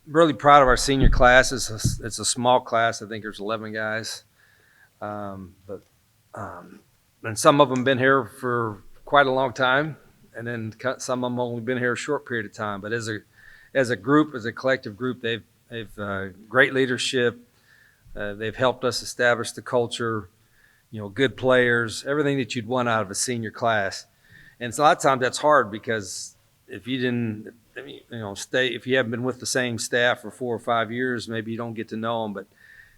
really proud of our senior class. It's a small class. I think there's 11 guys, but and some of them been here for quite a long time, and then some of them only been here a short period of time. But as a group, as a collective group, they've great leadership. They've helped us establish the culture. Good players, everything that you'd want out of a senior class. And so a lot of times that's hard because if you didn't, stay, if you haven't been with the same staff for 4 or 5 years, maybe you don't get to know them. But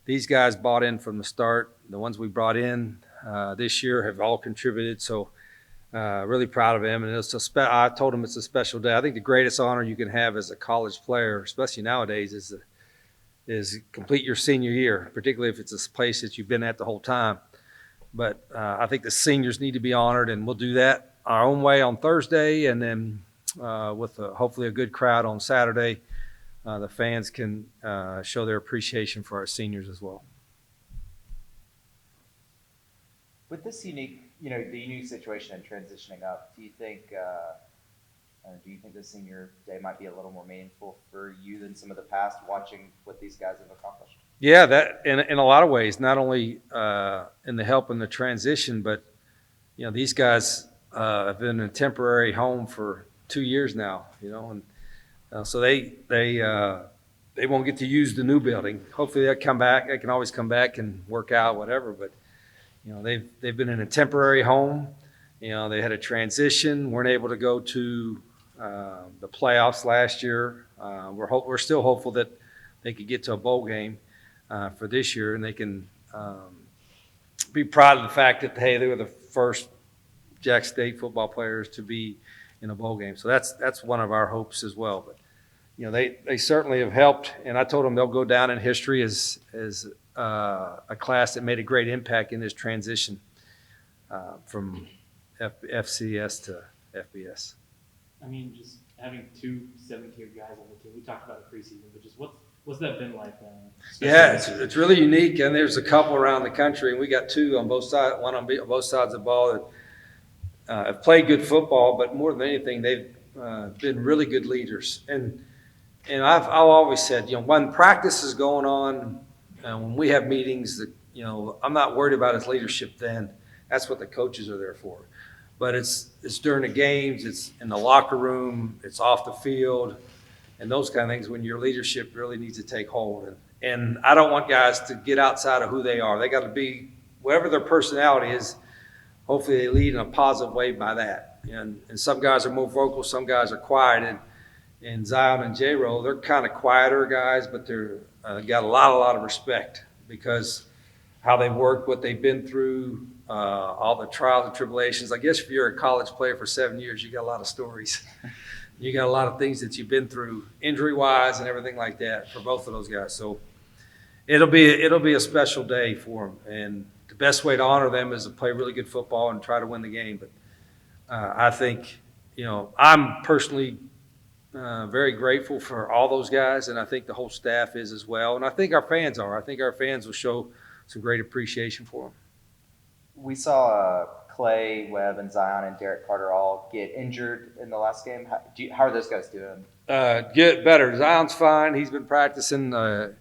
these guys bought in from the start. The ones we brought in this year have all contributed. So really proud of them. And I told them it's a special day. I think the greatest honor you can have as a college player, especially nowadays, is complete your senior year, particularly if it's a place that you've been at the whole time. But I think the seniors need to be honored, and we'll do that our own way on Thursday, and then with hopefully a good crowd on Saturday, the fans can show their appreciation for our seniors as well. With this unique, the unique situation and transitioning up, do you think the senior day might be a little more meaningful for you than some of the past, watching what these guys have accomplished? Yeah, that in a lot of ways, not only in the help in the transition, but these guys have been in a temporary home for 2 years now, and so they won't get to use the new building. Hopefully they'll come back. They can always come back and work out, whatever. But they've been in a temporary home. They had a transition, weren't able to go to the playoffs last year. We're still hopeful that they could get to a bowl game for this year, and they can be proud of the fact that, hey, they were the first Jack State football players to be in a bowl game. So that's one of our hopes as well. But they certainly have helped, and I told them they'll go down in history as a class that made a great impact in this transition from FCS to FBS. I mean, just having two seven-tier guys on the team. We talked about it preseason, but just what's that been like? Yeah, it's really unique, and there's a couple around the country, and we got two on both sides, one on both sides of the ball that have played good football, but more than anything, they've been really good leaders. And I've always said, when practice is going on, when we have meetings, that I'm not worried about his leadership then. That's what the coaches are there for. But it's during the games, it's in the locker room, it's off the field, and those kind of things when your leadership really needs to take hold. And I don't want guys to get outside of who they are. They got to be, whatever their personality is, hopefully they lead in a positive way by that. And some guys are more vocal, some guys are quiet. And Zion and J-Roll, they're kind of quieter guys, but they're got a lot of respect because how they worked, what they've been through, all the trials and tribulations. I guess if you're a college player for 7 years, you got a lot of stories. You got a lot of things that you've been through, injury-wise and everything like that for both of those guys. So it'll be a special day for them. And the best way to honor them is to play really good football and try to win the game. But I think, I'm personally very grateful for all those guys, and I think the whole staff is as well. And I think our fans are. I think our fans will show some great appreciation for them. We saw Clay Webb and Zion and Derek Carter all get injured in the last game. How are those guys doing? Get better. Zion's fine. He's been practicing. Derek,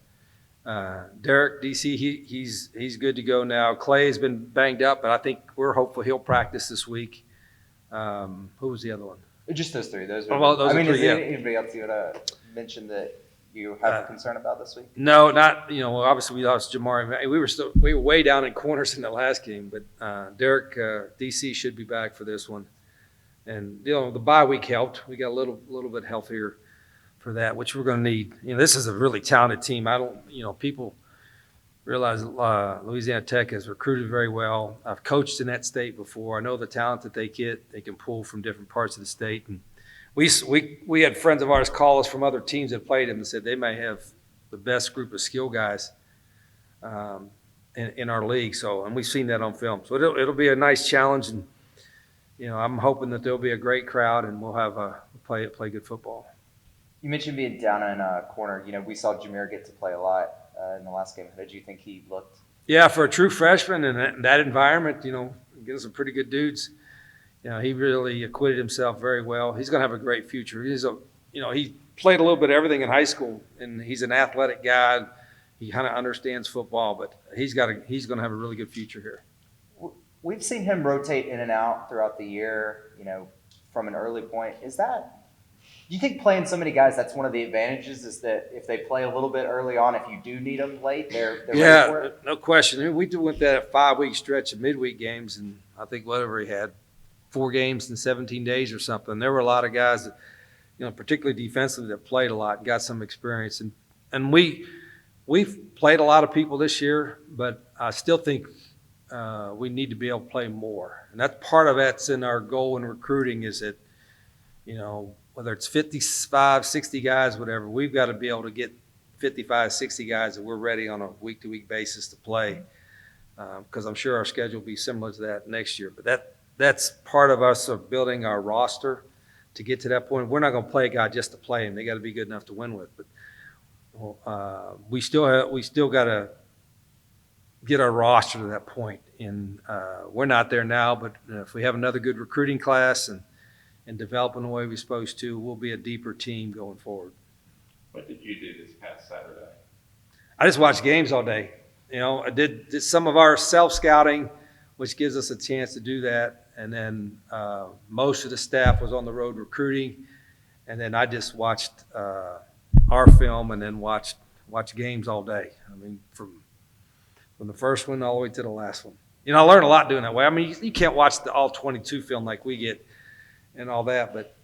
DC, he's good to go now. Clay's been banged up, but I think we're hopeful he'll practice this week. Who was the other one? Just those three. Those are three, is there anybody else you want to mention that you have a concern about this week? No, not, obviously we lost Jamari. We were way down in corners in the last game, but Derek, DC should be back for this one. And, the bye week helped. We got a little bit healthier for that, which we're going to need. This is a really talented team. People realize Louisiana Tech has recruited very well. I've coached in that state before. I know the talent that they get. They can pull from different parts of the state. And we had friends of ours call us from other teams that played them and said they may have the best group of skill guys in our league. And we've seen that on film. So it'll be a nice challenge. And, I'm hoping that there'll be a great crowd and we'll have play good football. You mentioned being down in a corner. We saw Jameer get to play a lot in the last game. How did you think he looked? Yeah, for a true freshman in that environment, against some pretty good dudes, he really acquitted himself very well. He's going to have a great future. He played a little bit of everything in high school, and he's an athletic guy. He kind of understands football, but he's going to have a really good future here. We've seen him rotate in and out throughout the year, from an early point. Do you think playing so many guys, that's one of the advantages, is that if they play a little bit early on, if you do need them late, they're ready for it? No question. I mean, we went that 5-week stretch of midweek games, and I think whatever he had, 4 games in 17 days or something. There were a lot of guys that, particularly defensively, that played a lot and got some experience. And we've played a lot of people this year, but I still think we need to be able to play more. And that's part of that's in our goal in recruiting is that, whether it's 55, 60 guys, whatever, we've got to be able to get 55, 60 guys that we're ready on a week-to-week basis to play, because I'm sure our schedule will be similar to that next year. But that's part of us of building our roster to get to that point. We're not going to play a guy just to play him. They got to be good enough to win with. But we still got to get our roster to that point. And we're not there now, but if we have another good recruiting class and develop in the way we're supposed to, we'll be a deeper team going forward. What did you do this past Saturday? I just watched games all day. I did some of our self-scouting, which gives us a chance to do that. And then most of the staff was on the road recruiting. And then I just watched our film and then watched games all day. I mean, from the first one all the way to the last one. I learned a lot doing that way. I mean, you can't watch the all 22 film like we get and all that, but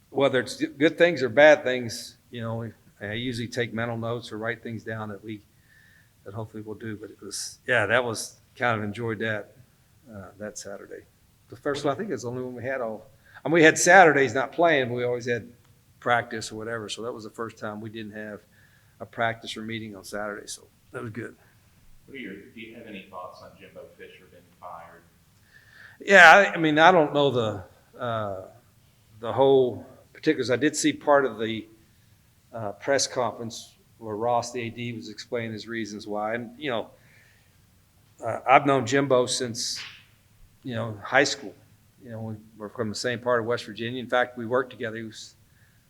whether it's good things or bad things, I usually take mental notes or write things down that hopefully we'll do. But that was kind of enjoyed that Saturday. The first one, I think, is the only one we had we had Saturdays not playing, but we always had practice or whatever. So that was the first time we didn't have a practice or meeting on Saturday. So that was good. Do you have any thoughts on Jimbo Fisher being fired? Yeah, I mean, I don't know the whole particulars. I did see part of the press conference where Ross, the AD, was explaining his reasons why. And, I've known Jimbo since, high school. We're from the same part of West Virginia. In fact, we worked together.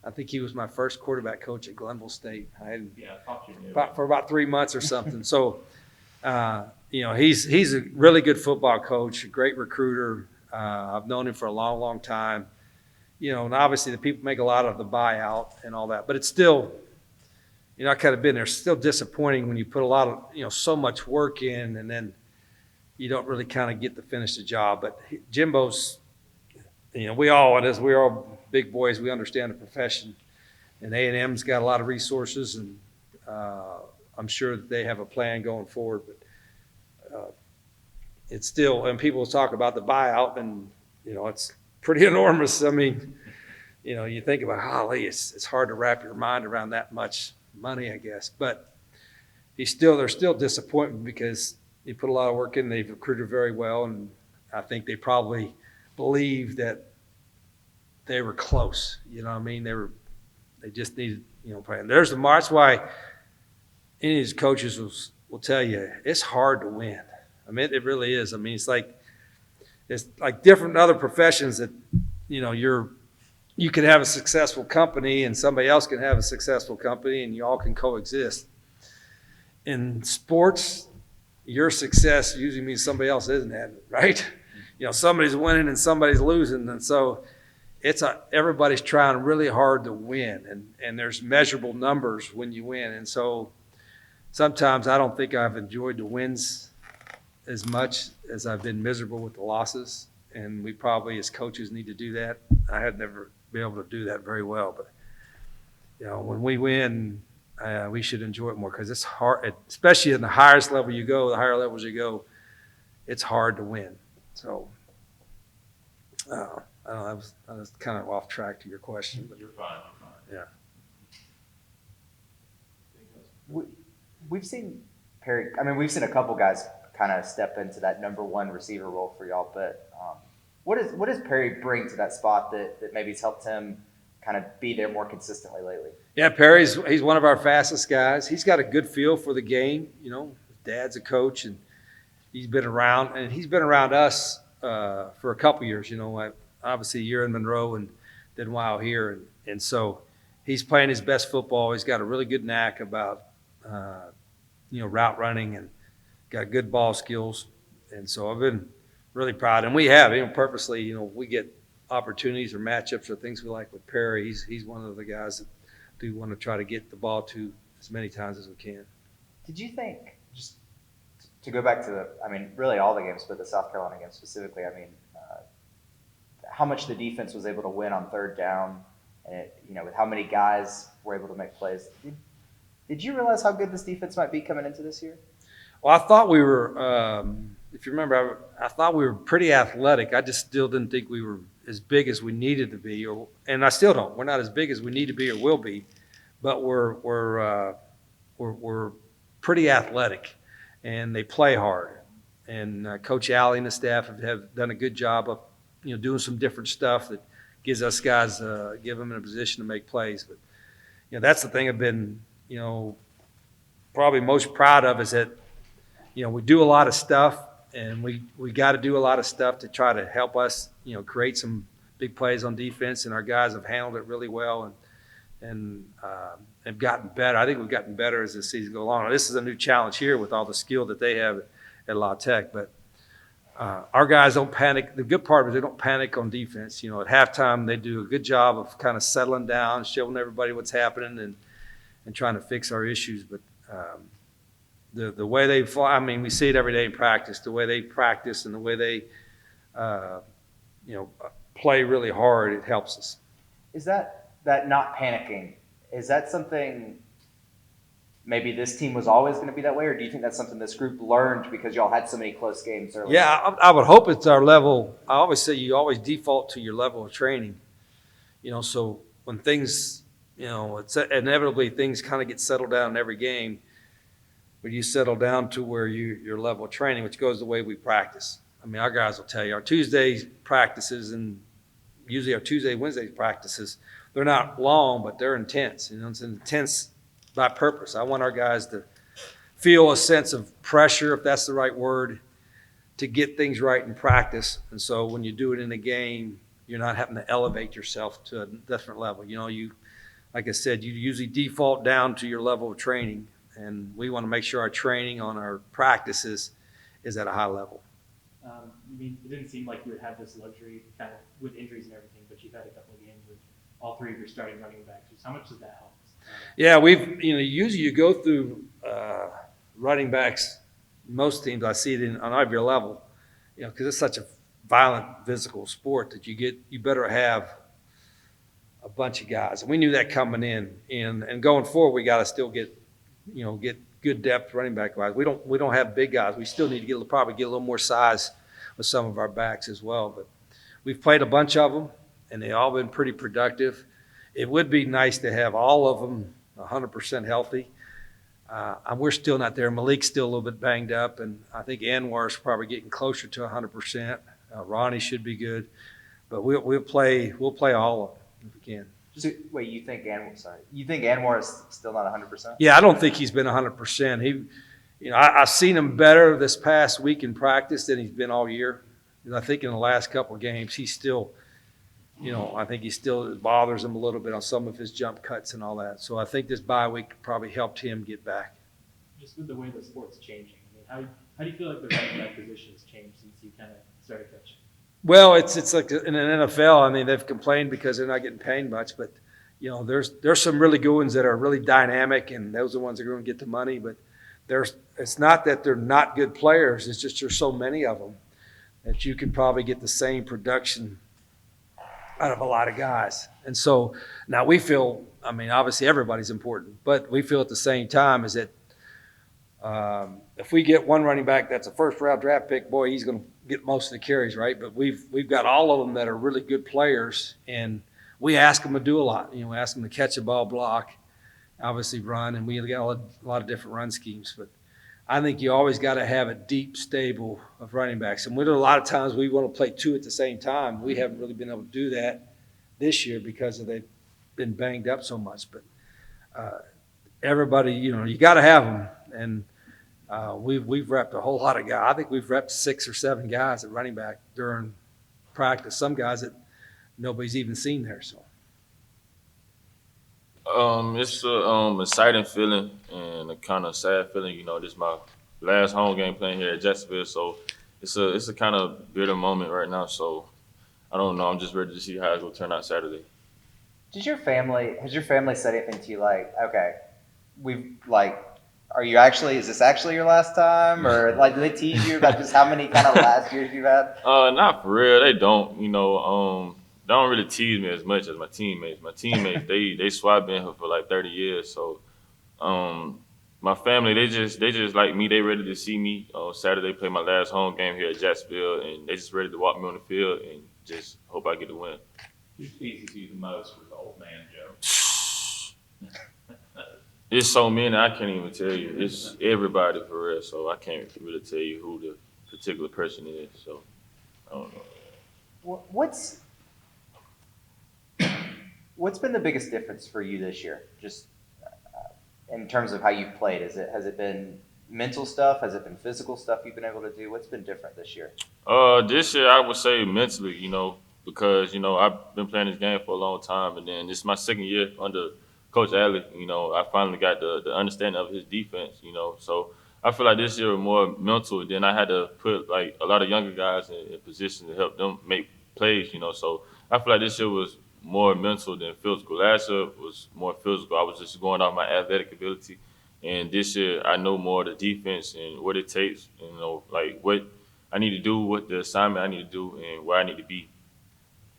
I think he was my first quarterback coach at Glenville State. I thought you knew. For about 3 months or something. So, he's a really good football coach, a great recruiter. I've known him for a long, long time. And obviously the people make a lot of the buyout and all that, but it's still, I kind of been there. It's still disappointing when you put a lot of, so much work in and then you don't really kind of get to finish the job. But Jimbo's, we're all big boys. We understand the profession, and A&M's got a lot of resources, and I'm sure that they have a plan going forward. But it's still, and people talk about the buyout, and it's pretty enormous. I mean, you think about, golly, it's hard to wrap your mind around that much money, I guess. But there's still disappointment because he put a lot of work in. They've recruited very well, and I think they probably believe that they were close. You know what I mean? They just needed, play. And that's why any of these coaches will tell you it's hard to win. I mean, it really is. I mean, it's like different other professions that, you could have a successful company and somebody else can have a successful company and you all can coexist. In sports, your success usually means somebody else isn't having it, right? Somebody's winning and somebody's losing. And so everybody's trying really hard to win, and there's measurable numbers when you win. And so sometimes I don't think I've enjoyed the wins as much as I've been miserable with the losses. And we probably as coaches need to do that. I had never been able to do that very well, but when we win, we should enjoy it more because it's hard, especially in the highest level you go, the higher levels you go, it's hard to win. So I don't know, I was kind of off track to your question, but You're fine. yeah. We've seen Perry. I mean, we've seen a couple guys kind of step into that number one receiver role for y'all. But what does Perry bring to that spot that maybe has helped him kind of be there more consistently lately? Yeah, he's one of our fastest guys. He's got a good feel for the game. His dad's a coach, and he's been around us for a couple years. Obviously a year in Monroe and then a while here, and so he's playing his best football. He's got a really good knack about, route running and got good ball skills. And so I've been really proud. And we have, purposely, we get opportunities or matchups or things we like with Perry. He's one of the guys that do want to try to get the ball to as many times as we can. Did you think, just to go back to really all the games, but the South Carolina game specifically, how much the defense was able to win on third down, and with how many guys were able to make plays? Did you realize how good this defense might be coming into this year? Well, I thought we were, if you remember, I thought we were pretty athletic. I just still didn't think we were as big as we needed to be, and I still don't. We're not as big as we need to be or will be, but we're pretty athletic, and they play hard. And Coach Alley and the staff have done a good job of, doing some different stuff that gives us guys, give them in a position to make plays. But that's the thing I've been, probably most proud of is that, we do a lot of stuff, and we got to do a lot of stuff to try to help us, create some big plays on defense, and our guys have handled it really well and have gotten better. I think we've gotten better as the season goes along. Now, this is a new challenge here with all the skill that they have at La Tech, but our guys don't panic. The good part is they don't panic on defense. At halftime, they do a good job of kind of settling down, showing everybody what's happening and trying to fix our issues. But the way they fly, we see it every day in practice, the way they practice and the way they, play really hard, it helps us. Is that not panicking, is that something maybe this team was always going to be that way, or do you think that's something this group learned because y'all had so many close games early? Yeah, I would hope it's our level. I always say you always default to your level of training. So when things, it's inevitably things kind of get settled down in every game, but you settle down to where your level of training, which goes the way we practice. Our guys will tell you our Tuesday practices and usually our Tuesday, Wednesday practices, they're not long, but they're intense. It's intense by purpose. I want our guys to feel a sense of pressure, if that's the right word, to get things right in practice. And so when you do it in a game, you're not having to elevate yourself to a different level. You, like I said, you usually default down to your level of training, and we want to make sure our training on our practices is at a high level. It didn't seem like you would have this luxury kind of with injuries and everything, but you've had a couple of games with all three of your starting running backs. How much does that help? Yeah, usually you go through running backs. Most teams, I see it on every level, because it's such a violent physical sport that you better have a bunch of guys. And we knew that coming in, and going forward, we got to still get good depth running back wise. We don't have big guys. We still need to probably get a little more size with some of our backs as well. But we've played a bunch of them, and they've all been pretty productive. It would be nice to have all of them 100% healthy. We're still not there. Malik's still a little bit banged up, and I think Anwar's probably getting closer to 100%. Ronnie should be good, but we'll play all of them if we can. So, wait, you think Anwar is still not 100%? Yeah, I don't think he's been 100%. I've seen him better this past week in practice than he's been all year. I think in the last couple of games, he's still, I think he still bothers him a little bit on some of his jump cuts and all that. So I think this bye week probably helped him get back. Just with the way the sport's changing, how do you feel like the running back position has changed since you kind of started coaching? Well, it's like in an NFL. They've complained because they're not getting paid much, but there's some really good ones that are really dynamic, and those are the ones that are going to get the money. But it's not that they're not good players. It's just there's so many of them that you can probably get the same production out of a lot of guys. And so now we feel, obviously everybody's important, but we feel at the same time is that if we get one running back that's a first-round draft pick, boy, he's going to get most of the carries, right? But we've got all of them that are really good players, and we ask them to do a lot. We ask them to catch a ball, block, obviously run, and we got a lot of different run schemes. But I think you always got to have a deep stable of running backs. And a lot of times we want to play two at the same time. We haven't really been able to do that this year because they've been banged up so much. But everybody, you got to have them. And we've repped a whole lot of guys. I think we've repped 6 or 7 guys at running back during practice. Some guys that nobody's even seen there. So It's a exciting feeling and a kind of sad feeling. You know, this is my last home game playing here at Jacksonville, so it's a kind of bitter moment right now. So I don't know. I'm just ready to see how it will turn out Saturday. Has your family said anything to you like, okay, we've like, is this actually your last time? Or like, do they tease you about just how many kind of last years you've had? Not for real. They don't. You know, they don't really tease me as much as my teammates. My teammates, they swear I've been here for like 30 years. So, um, my family, they just like me. They ready to see me on Saturday play my last home game here at Jacksonville, and they just ready to walk me on the field and just hope I get the win. Who teases you the most with the old man joke? It's so many I can't even tell you. It's everybody for real. So I can't really tell you who the particular person is. So I don't know. What's What's been the biggest difference for you this year? Just in terms of how you've played, has it been mental stuff? Has it been physical stuff you've been able to do? What's been different this year? This year I would say mentally, you know, because you know I've been playing this game for a long time, and then this is my second year under Coach Alley. You know, I finally got the understanding of his defense. You know, so I feel like this year was more mental. Then I had to put like a lot of younger guys in position to help them make plays. You know, so I feel like this year was more mental than physical. Last year was more physical. I was just going off my athletic ability, and this year I know more of the defense and what it takes. You know, like what I need to do, what the assignment I need to do, and where I need to be.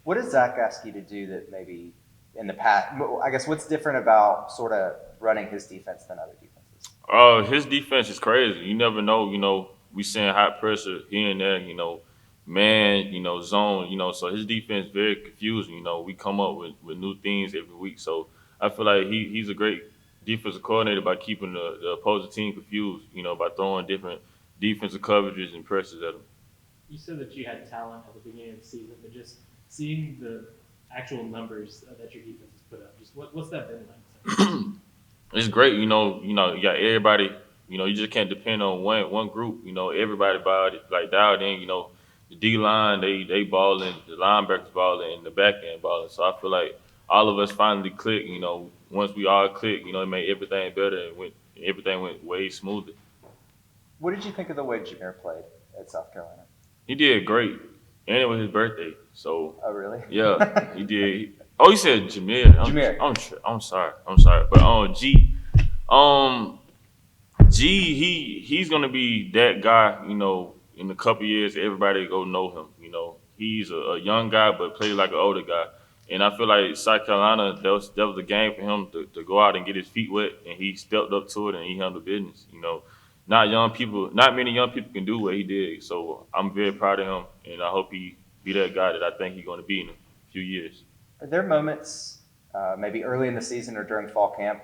What does Zach ask you to do that maybe in the past? I guess what's different about sort of running his defense than other defenses? His defense is crazy. You never know. You know, we seeing hot pressure here and there. You know, man. You know, zone. You know, so his defense very confusing. You know, we come up with new things every week. So I feel like he's a great defensive coordinator by keeping the opposing team confused. You know, by throwing different defensive coverages and pressures at them. You said that you had talent at the beginning of the season, but just seeing the actual numbers that your defense has put up, just what's that been like? It's great, you got everybody, you just can't depend on one group, everybody dialed in, the D line, they balling, the linebackers balling, and the back end balling. So I feel like all of us finally click, once we all click, it made everything better and everything went way smoother. What did you think of the way Jameer played at South Carolina? He did great. And it was his birthday. So Oh, really? yeah, he did. Oh, he said Jameer. Jameer. I'm sorry. I'm sorry. But um G, he's gonna be that guy. In a couple years, everybody go know him. He's a young guy, but plays like an older guy. And I feel like South Carolina, that was a game for him to go out and get his feet wet, and he stepped up to it and he handled business. Not many young people can do what he did. So I'm very proud of him, and I hope he be that guy that I think he's going to be in a few years. Are there moments, maybe early in the season or during fall camp,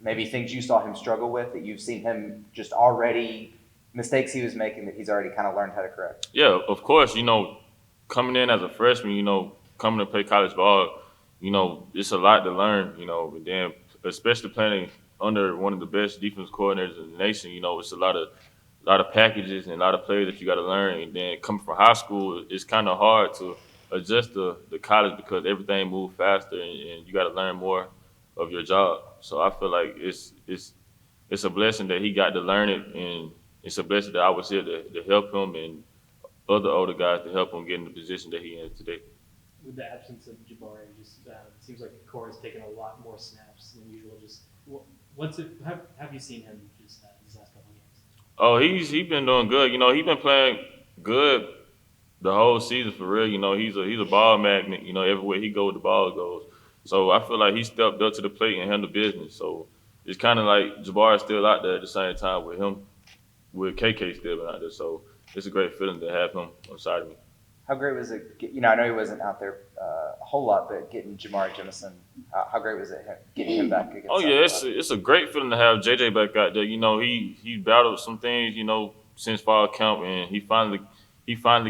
maybe things you saw him struggle with that you've seen him just already, mistakes he was making that he's already kind of learned how to correct? Yeah, of course. Coming in as a freshman, coming to play college ball, it's a lot to learn. And then especially playing under one of the best defense coordinators in the nation, it's a lot of packages and a lot of players that you got to learn. And then coming from high school, it's kind of hard to adjust to the college because everything moves faster and you got to learn more of your job. So I feel like it's a blessing that he got to learn it, and it's a blessing that I was here to help him and other older guys to help him get in the position that he is today. With the absence of Jabari, just it seems like Core has taken a lot more snaps than usual. Just what's it? Have you seen him just these last couple of games? Oh, he's been doing good. He's been playing good the whole season for real. He's a ball magnet. Everywhere he goes, the ball goes. So I feel like he stepped up to the plate and handled business. So it's kind of like Jabari is still out there at the same time with KK still been out there. So it's a great feeling to have him on the side of me. How great was it? I know he wasn't out there a whole lot, but getting Jamari Jemison, how great was it getting him back against? Oh yeah, it's a great feeling to have JJ back out there. He battled some things, since fall camp, and he finally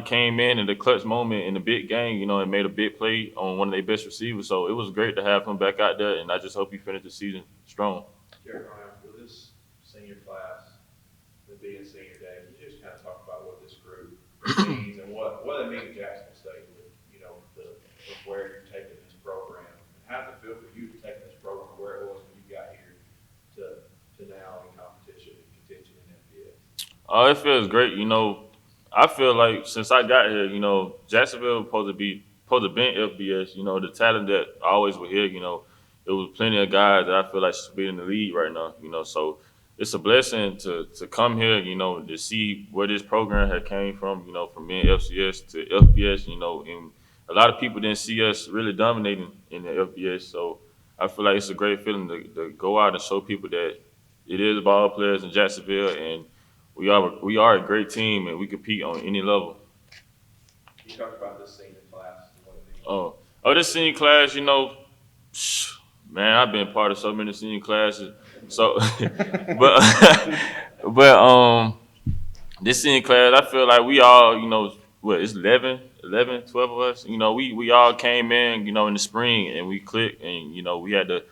came in the clutch moment in the big game, and made a big play on one of their best receivers. So it was great to have him back out there, and I just hope he finished the season strong. Jeremiah, for this senior class, the being senior day, can you just kind of talk about what this group means and what it means to Jacksonville State with, where you're taking this program? And how does it feel for you to take this program where it Oh, it feels great. I feel like since I got here, Jacksonville supposed to be in FBS. The talent that always was here. It was plenty of guys that I feel like should be in the league right now. So it's a blessing to come here. To see where this program had came from. From being FCS to FBS. And a lot of people didn't see us really dominating in the FBS. So I feel like it's a great feeling to go out and show people that it is ball players in Jacksonville and we are a great team and we compete on any level. You talked about this senior class, what it means. This senior class, man, I've been part of so many senior classes. So, but this senior class, I feel like we all, it's 12 of us. We all came in the spring and we clicked and, we had to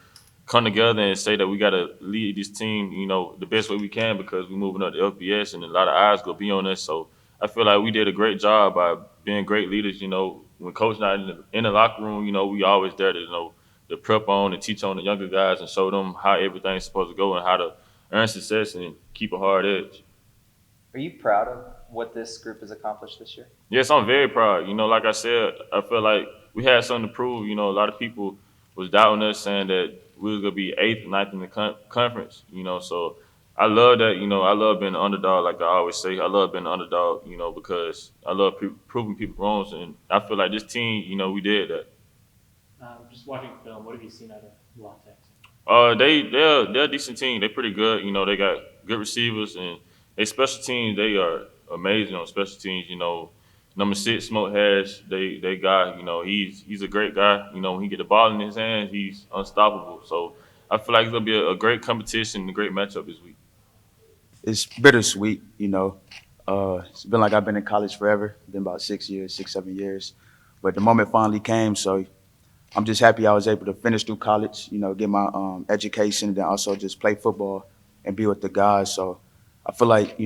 come together and say that we got to lead this team, the best way we can because we're moving up to FBS and a lot of eyes going to be on us. So I feel like we did a great job by being great leaders. When coach not in the locker room, we always there to prep on and teach on the younger guys and show them how everything's supposed to go and how to earn success and keep a hard edge. Are you proud of what this group has accomplished this year? Yes, I'm very proud. Like I said, I feel like we had something to prove. A lot of people was doubting us, saying that we was gonna be 8th, 9th in the conference. So I love that. I love being an underdog, like I always say. I love being an underdog. Because I love proving people wrong, and I feel like this team, we did that. Just watching film, what have you seen out of La Tech? They're a decent team. They're pretty good. They got good receivers and they special teams. They are amazing on special teams. Number 6, Smoke Harris, they guy. He's a great guy. When he get the ball in his hands, he's unstoppable. So I feel like it's gonna be a great competition, and a great matchup this week. It's bittersweet. It's been like I've been in college forever. Been about 6 years, 6, 7 years, but the moment finally came. So I'm just happy I was able to finish through college. Get my education, and then also just play football and be with the guys. So I feel like,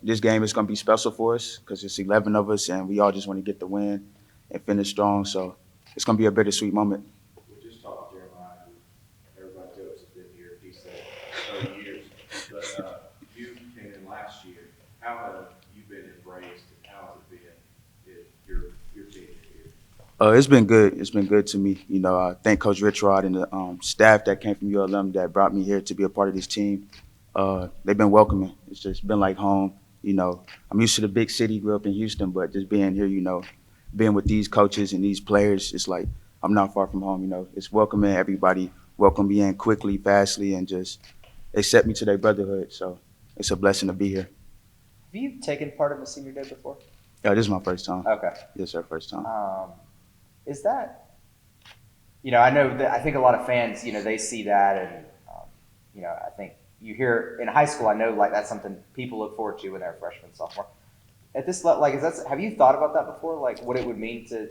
this game is going to be special for us because it's 11 of us and we all just want to get the win and finish strong. So it's going to be a bittersweet moment. We just talked to Jeremiah, who everybody jokes has been here, he said 30 years. But you came in last year. How have you been embraced and how has it been if your team here? It's been good. It's been good to me. I thank Coach Rich Rod and the staff that came from ULM that brought me here to be a part of this team. They've been welcoming. It's just been like home. I'm used to the big city, grew up in Houston, but just being here, being with these coaches and these players, it's like I'm not far from home. It's welcoming everybody, welcome me in quickly, fastly, and just accept me to their brotherhood. So it's a blessing to be here. Have you taken part in the senior day before? Yeah, this is my first time. Okay. Yes, sir, first time. Is that, I know that I think a lot of fans, they see that and, I think you hear in high school, I know like that's something people look forward to when they're a freshman, sophomore. At this level, have you thought about that before? Like what it would mean to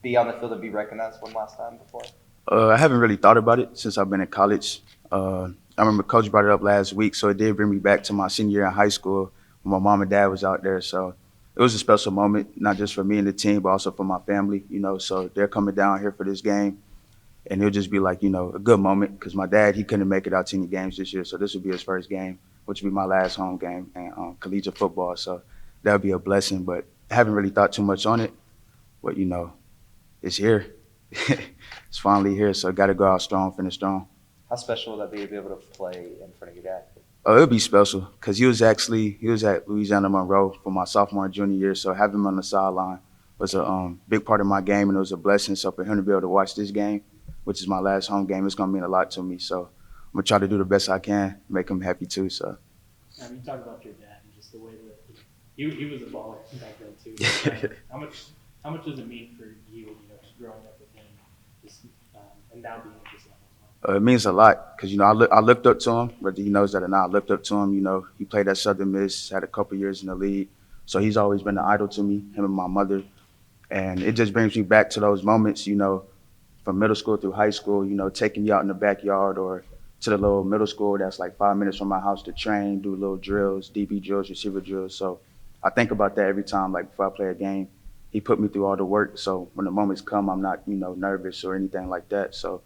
be on the field and be recognized one last time before? I haven't really thought about it since I've been in college. I remember Coach brought it up last week, so it did bring me back to my senior year in high school when my mom and dad was out there. So it was a special moment, not just for me and the team, but also for my family, So they're coming down here for this game. And it'll just be like, a good moment because my dad, he couldn't make it out to any games this year. So this will be his first game, which will be my last home game in collegiate football. So that'll be a blessing. But I haven't really thought too much on it. But, it's here. It's finally here. So got to go out strong, finish strong. How special would that be to be able to play in front of your dad? Oh, it'll be special because he was at Louisiana Monroe for my sophomore and junior year. So having him on the sideline was a big part of my game, and it was a blessing. So for him to be able to watch this game, which is my last home game, it's going to mean a lot to me. So I'm going to try to do the best I can, make him happy too. So. You talk about your dad and just the way that he was a baller back then too. How much does it mean for you, just growing up with him, just, and now being at this level as well? It means a lot because, I looked up to him, whether he knows that or not. I looked up to him. He played at Southern Miss, had a couple years in the league. So he's always been an idol to me, him and my mother. And it just brings me back to those moments, from middle school through high school, taking me out in the backyard or to the little middle school that's like 5 minutes from my house to train, do little drills, DB drills, receiver drills. So I think about that every time, like before I play a game. He put me through all the work. So when the moments come, I'm not, nervous or anything like that. So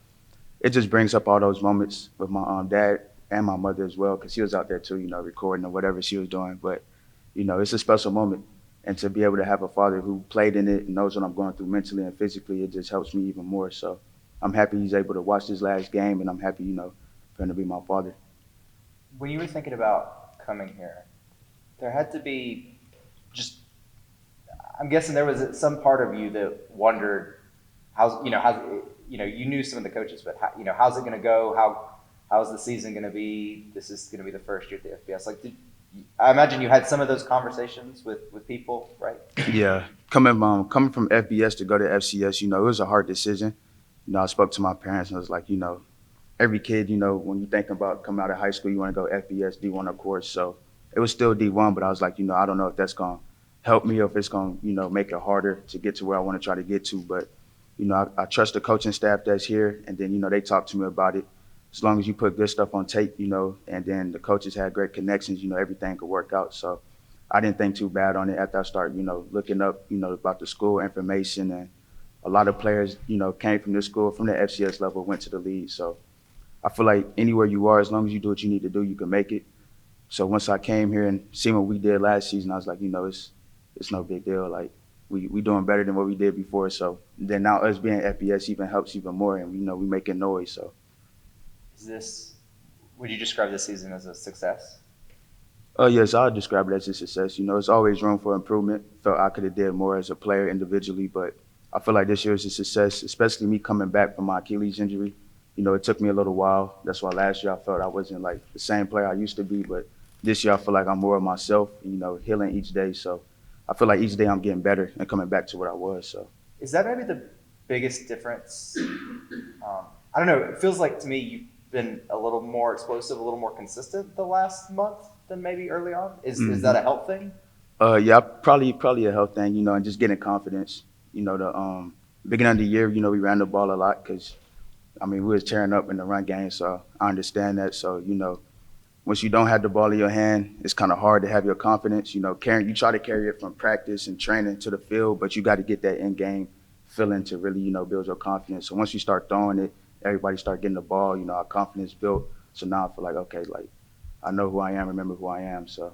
it just brings up all those moments with my dad and my mother as well, because he was out there too, recording or whatever she was doing. But you know, it's a special moment. And to be able to have a father who played in it and knows what I'm going through mentally and physically, it just helps me even more. So I'm happy he's able to watch this last game, and I'm happy, you know, for him to be my father. When you were thinking about coming here, there had to be just, I'm guessing there was some part of you that wondered you knew some of the coaches, but how's it going to go? How's the season going to be? This is going to be the first year at the FBS. I imagine you had some of those conversations with people, right? Yeah, coming from FBS to go to FCS, you know, it was a hard decision. You know, I spoke to my parents and I was like, you know, every kid, you know, when you think about coming out of high school, you want to go FBS, D1, of course. So it was still D1, but I was like, you know, I don't know if that's going to help me or if it's going to, you know, make it harder to get to where I want to try to get to. But, you know, I trust the coaching staff that's here, and then, you know, they talked to me about it. As long as you put good stuff on tape, you know, and then the coaches had great connections, you know, everything could work out. So I didn't think too bad on it after I started, you know, looking up, you know, about the school information. And a lot of players, you know, came from this school, from the FCS level, went to the league. So I feel like anywhere you are, as long as you do what you need to do, you can make it. So once I came here and seen what we did last season, I was like, you know, it's no big deal. Like, we doing better than what we did before. So then now us being FBS even helps even more, and you know, we making noise. So Would you describe this season as a success? Yes, I would describe it as a success. You know, it's always room for improvement. Felt I could have did more as a player individually, but I feel like this year is a success, especially me coming back from my Achilles injury. You know, it took me a little while. That's why last year I felt I wasn't like the same player I used to be, but this year I feel like I'm more of myself, you know, healing each day. So I feel like each day I'm getting better and coming back to what I was. So Is that maybe the biggest difference? I don't know. It feels like to me you've been a little more explosive, a little more consistent the last month than maybe early on. Is that a health thing? Yeah, probably a health thing, you know, and just getting confidence. You know, the beginning of the year, you know, we ran the ball a lot because, I mean, we was tearing up in the run game, so I understand that. So, you know, once you don't have the ball in your hand, it's kind of hard to have your confidence. You know, you try to carry it from practice and training to the field, but you got to get that in-game feeling to really, you know, build your confidence. So once you start throwing it, everybody start getting the ball, you know, our confidence built. So now I feel like, okay, like, I know who I am, remember who I am. So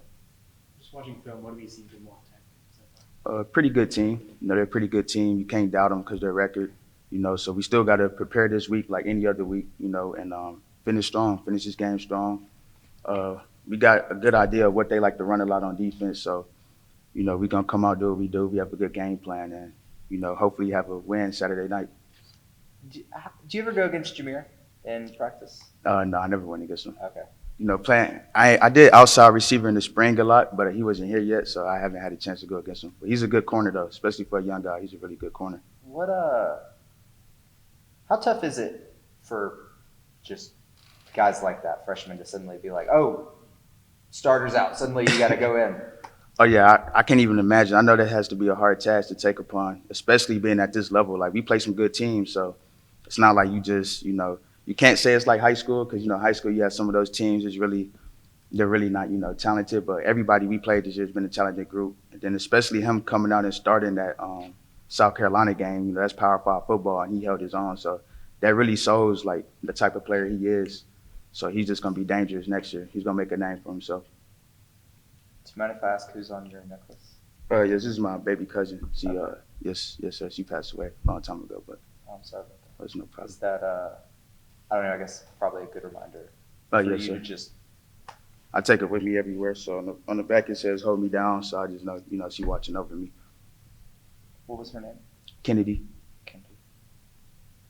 Just watching film, what have you seen from Watt Tech so far? pretty good team. You know, they're a pretty good team. You can't doubt them because their record, you know. So we still got to prepare this week like any other week, you know, and finish this game strong. We got a good idea of what they like to run a lot on defense. So, you know, we're going to come out, do what we do. We have a good game plan and, you know, hopefully have a win Saturday night. Do you ever go against Jameer in practice? No, I never went against him. Okay. You know, I did outside receiver in the spring a lot, but he wasn't here yet, so I haven't had a chance to go against him. But he's a good corner, though, especially for a young guy. He's a really good corner. How tough is it for just guys like that, freshmen, to suddenly be like, oh, starter's out, suddenly you got to go in? Oh, yeah, I can't even imagine. I know that has to be a hard task to take upon, especially being at this level. Like, we play some good teams, so it's not like you just, you know, you can't say it's like high school because, you know, high school you have some of those teams they're really not, you know, talented. But everybody we played this year has been a talented group. And then especially him coming out and starting that South Carolina game, you know, that's Power 5 football, and he held his own. So that really shows, like, the type of player he is. So he's just going to be dangerous next year. He's going to make a name for himself. Do you mind if I ask who's on your necklace? Yes, this is my baby cousin. She, yes, sir. She passed away a long time ago, but Oh, I'm sorry about that. there's no problem. Is that, I don't know, I guess probably a good reminder Oh, for yes, you sir. to just, I take it with me everywhere. So on the back it says "Hold me down," so I just know, you know, she watching over me. what was her name? Kennedy.